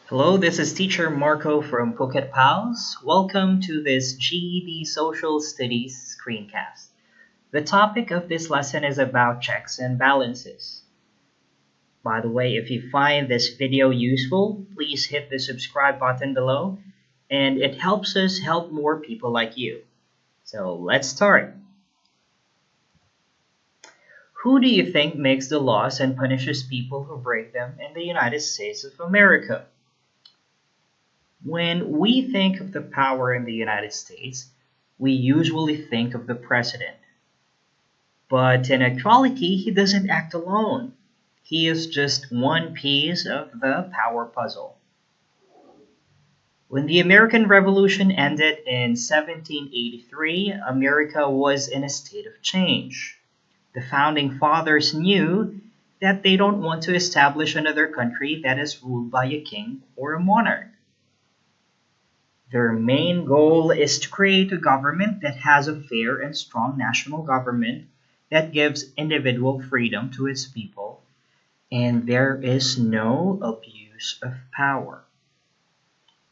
Hello, this is teacher Marco from Phuket Pals. Welcome to this GED Social Studies screencast. The topic of this lesson is about checks and balances. By the way, if you find this video useful, please hit the subscribe button below and it helps us help more people like you. So let's start. Who do you think makes the laws and punishes people who break them in the United States of America? When we think of the power in the United States, we usually think of the president. But in actuality, he doesn't act alone. He is just one piece of the power puzzle. When the American Revolution ended in 1783, America was in a state of change. The founding fathers knew that they don't want to establish another country that is ruled by a king or a monarch. Their main goal is to create a government that has a fair and strong national government that gives individual freedom to its people, and there is no abuse of power.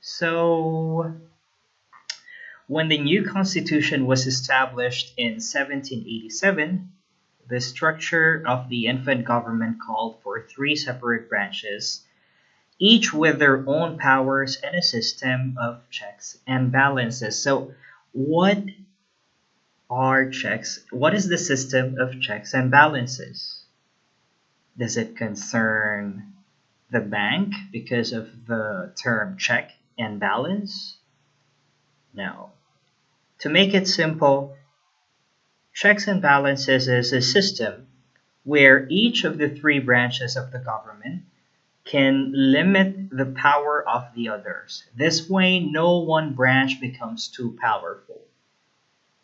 So, when the new constitution was established in 1787, the structure of the infant government called for three separate branches, each with their own powers and a system of checks and balances. So, what are checks? What is the system of checks and balances? Does it concern the bank because of the term check and balance? No. To make it simple, checks and balances is a system where each of the three branches of the government can limit the power of the others. This way, no one branch becomes too powerful.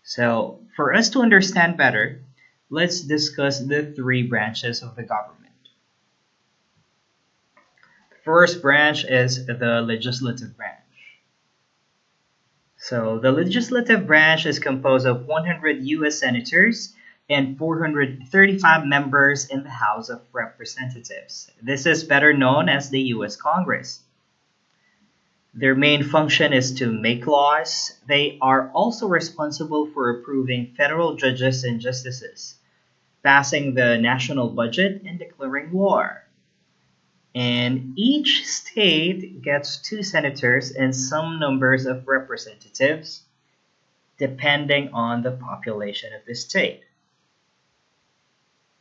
So, for us to understand better, let's discuss the three branches of the government. The first branch is the legislative branch. So, the legislative branch is composed of 100 US senators and 435 members in the House of Representatives. This is better known as the US Congress. Their main function is to make laws. They are also responsible for approving federal judges and justices, passing the national budget, and declaring war. And each state gets two senators and some numbers of representatives, depending on the population of the state.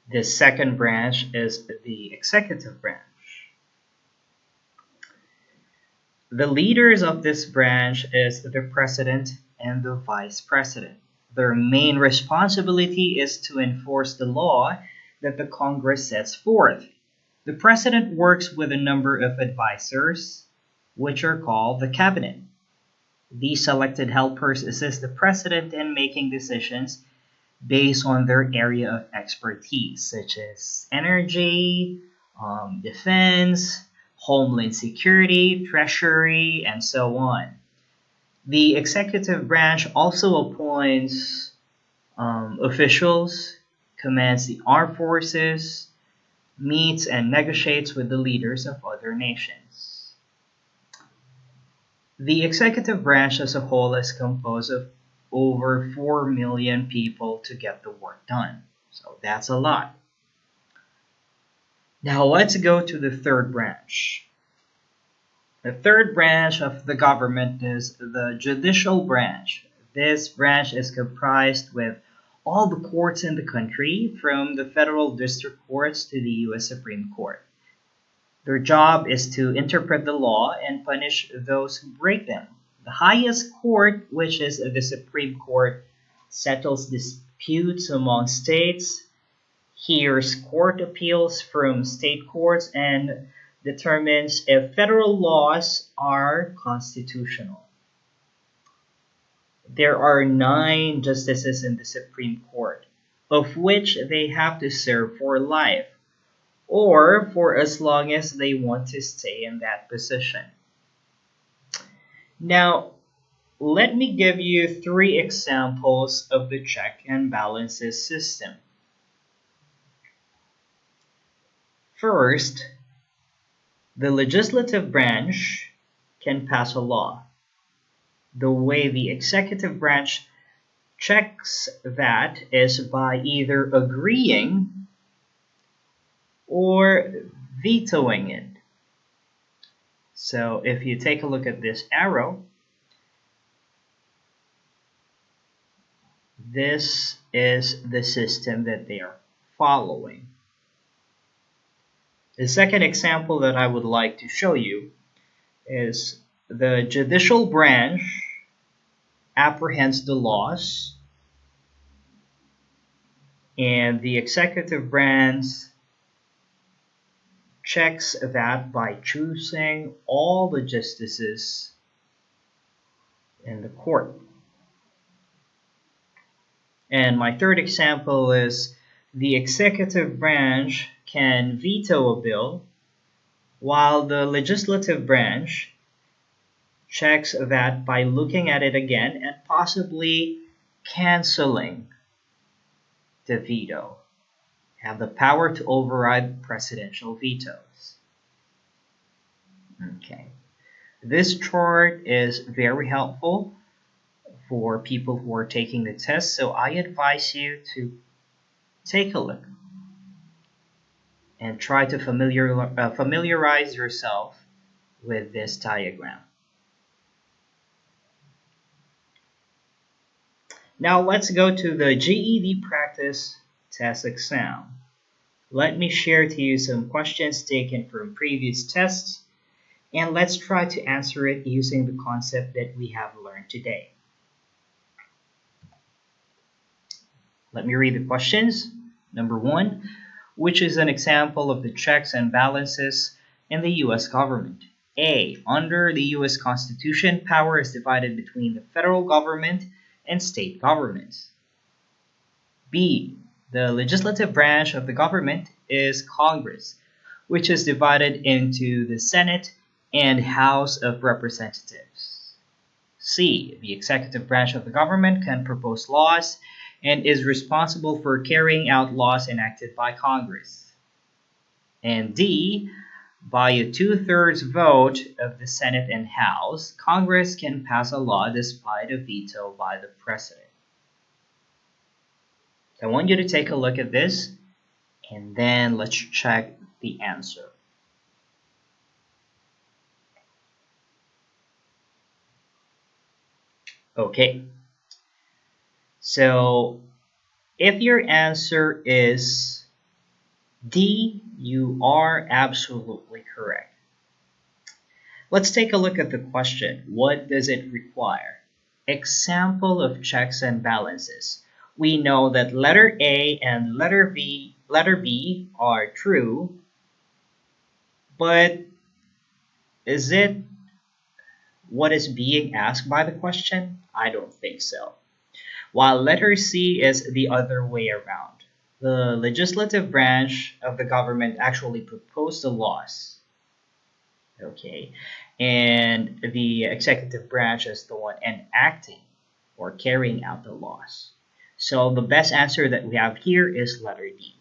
The second branch is the executive branch. The leaders of this branch is the president and the vice president. Their main responsibility is to enforce the law that the Congress sets forth. The president works with a number of advisors, which are called the cabinet. These selected helpers assist the president in making decisions based on their area of expertise, such as energy, defense, homeland security, treasury, and so on. The executive branch also appoints officials, commands the armed forces, meets and negotiates with the leaders of other nations. The executive branch as a whole is composed of over 4 million people to get the work done. So that's a lot. Now let's go to the third branch. The third branch of the government is the judicial branch. This branch is comprised with all the courts in the country, from the federal district courts to the US Supreme Court. Their job is to interpret the law and punish those who break them. The highest court, which is the Supreme Court, settles disputes among states, hears court appeals from state courts, and determines if federal laws are constitutional. There are 9 justices in the Supreme Court, of which they have to serve for life, or for as long as they want to stay in that position. Now, let me give you 3 examples of the check and balances system. First, The legislative branch can pass a law. The way the executive branch checks that is by either agreeing or vetoing it. So if you take a look at this arrow, this is the system that they are following. The second example that I would like to show you is the judicial branch apprehends the laws and the executive branch checks that by choosing all the justices in the court. And my third example is the executive branch can veto a bill while the legislative branch checks that by looking at it again and possibly canceling the veto. Have the power to override presidential vetoes. Okay. This chart is very helpful for people who are taking the test, so I advise you to take a look and try to familiarize yourself with this diagram. Now let's go to the GED practice test exam. Let me share to you some questions taken from previous tests, and let's try to answer it using the concept that we have learned today. Let me read the questions. Number 1, which is an example of the checks and balances in the U.S. government? A. Under the U.S. Constitution, power is divided between the federal government and state governments. B. The legislative branch of the government is Congress, which is divided into the Senate and House of Representatives. C. The executive branch of the government can propose laws and is responsible for carrying out laws enacted by Congress. And D. By a 2/3 vote of the Senate and House, Congress can pass a law despite a veto by the President. I want you to take a look at this, and then let's check the answer. Okay, so if your answer is D, you are absolutely correct. Let's take a look at the question. What does it require? Example of checks and balances. We know that letter A and letter B are true, but is it what is being asked by the question? I don't think so. While letter C is the other way around. The legislative branch of the government actually proposed the laws. Okay, and the executive branch is the one enacting or carrying out the laws. So the best answer that we have here is letter D.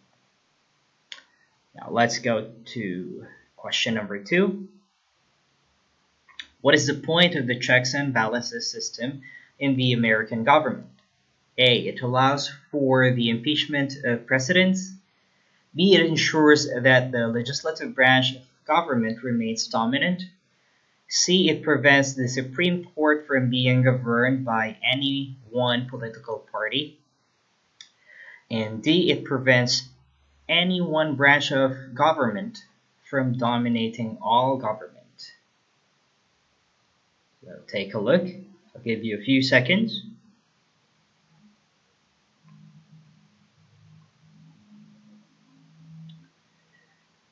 Now let's go to question number 2. What is the point of the checks and balances system in the American government? A. It allows for the impeachment of presidents. B. It ensures that the legislative branch of government remains dominant. C. It prevents the Supreme Court from being governed by any one political party. And D. It prevents any one branch of government from dominating all government. So take a look. I'll give you a few seconds.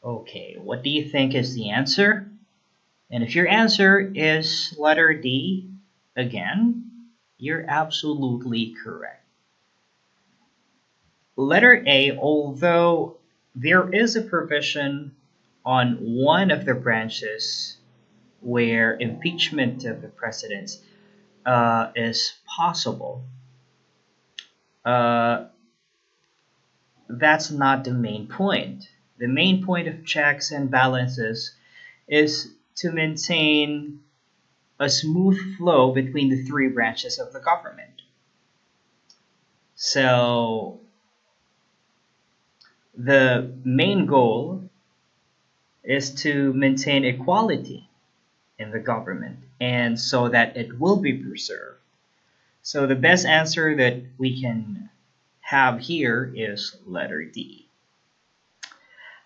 Okay, what do you think is the answer? And if your answer is letter D, again, you're absolutely correct. Letter A, although there is a provision on one of the branches where impeachment of the president is possible, that's not the main point. The main point of checks and balances is to maintain a smooth flow between the three branches of the government. So the main goal is to maintain equality in the government and so that it will be preserved. So the best answer that we can have here is letter D.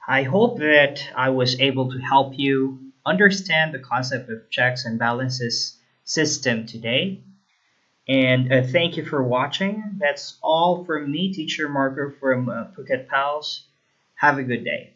I hope that I was able to help you understand the concept of checks and balances system today. And thank you for watching. That's all from me, Teacher Marco from Phuket Pals. Have a good day.